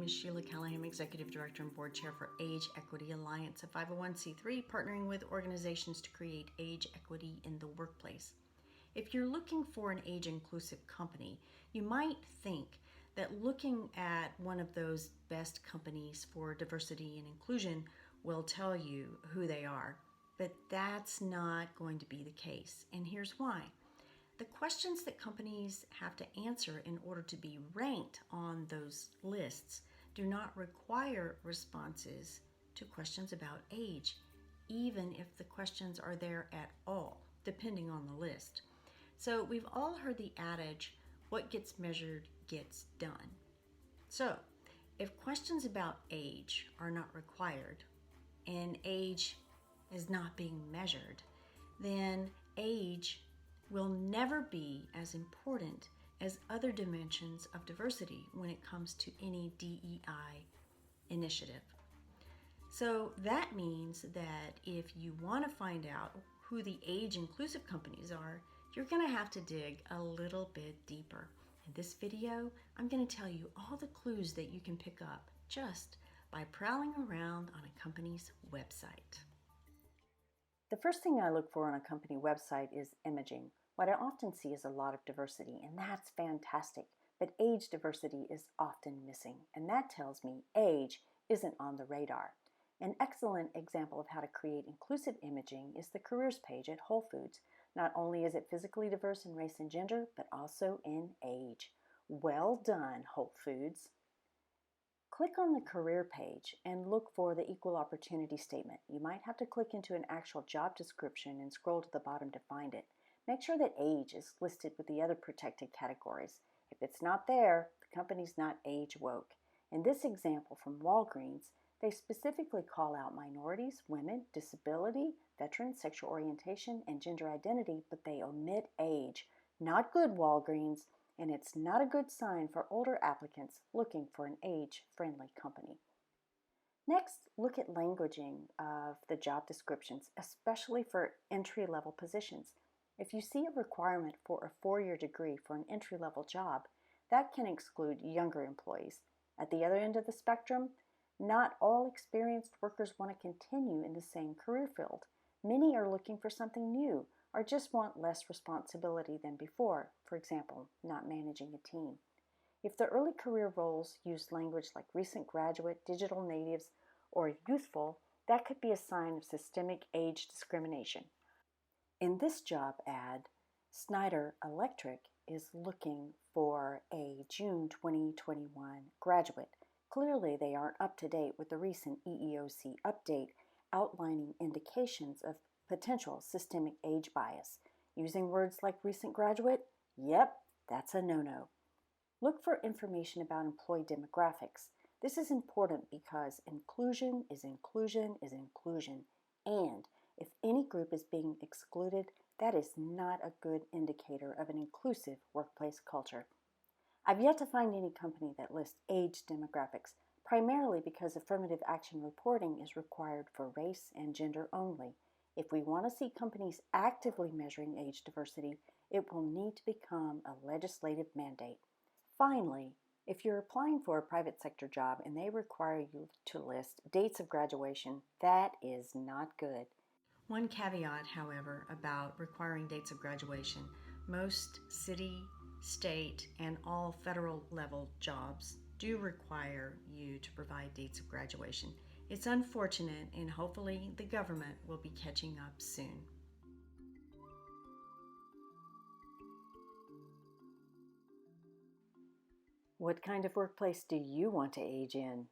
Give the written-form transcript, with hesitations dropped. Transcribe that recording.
name is Sheila Callaham, Executive Director and Board Chair for Age Equity Alliance, a 501c3 partnering with organizations to create age equity in the workplace. If you're looking for an age-inclusive company, you might think that looking at one of those best companies for diversity and inclusion will tell you who they are. But that's not going to be the case, and here's why. The questions that companies have to answer in order to be ranked on those lists do not require responses to questions about age, even if the questions are there at all, depending on the list. So we've all heard the adage, what gets measured gets done. So if questions about age are not required and age is not being measured, then age will never be as important as other dimensions of diversity when it comes to any DEI initiative. So that means that if you want to find out who the age-inclusive companies are, you're going to have to dig a little bit deeper. In this video, I'm going to tell you all the clues that you can pick up just by prowling around on a company's website. The first thing I look for on a company website is imaging. What I often see is a lot of diversity, and that's fantastic, but age diversity is often missing, and that tells me age isn't on the radar. An excellent example of how to create inclusive imaging is the careers page at Whole Foods. Not only is it physically diverse in race and gender, but also in age. Well done, Whole Foods. Click on the career page and look for the equal opportunity statement. You might have to click into an actual job description and scroll to the bottom to find it. Make sure that age is listed with the other protected categories. If it's not there, the company's not age woke. In this example from Walgreens, they specifically call out minorities, women, disability, veterans, sexual orientation, and gender identity, but they omit age. Not good, Walgreens, and it's not a good sign for older applicants looking for an age-friendly company. Next, look at languaging of the job descriptions, especially for entry-level positions. If you see a requirement for a 4-year degree for an entry-level job, that can exclude younger employees. At the other end of the spectrum, not all experienced workers want to continue in the same career field. Many are looking for something new or just want less responsibility than before, for example, not managing a team. If the early career roles use language like recent graduate, digital natives, or youthful, that could be a sign of systemic age discrimination. In this job ad, Schneider Electric is looking for a June 2021 graduate. Clearly, they aren't up to date with the recent EEOC update outlining indications of potential systemic age bias. Using words like recent graduate? Yep, that's a no-no. Look for information about employee demographics. This is important because inclusion is inclusion is inclusion, and if any group is being excluded, that is not a good indicator of an inclusive workplace culture. I've yet to find any company that lists age demographics, primarily because affirmative action reporting is required for race and gender only. If we want to see companies actively measuring age diversity, it will need to become a legislative mandate. Finally, if you're applying for a private sector job and they require you to list dates of graduation, that is not good. One caveat, however, about requiring dates of graduation: most city, state, and all federal level jobs do require you to provide dates of graduation. It's unfortunate, and hopefully the government will be catching up soon. What kind of workplace do you want to age in?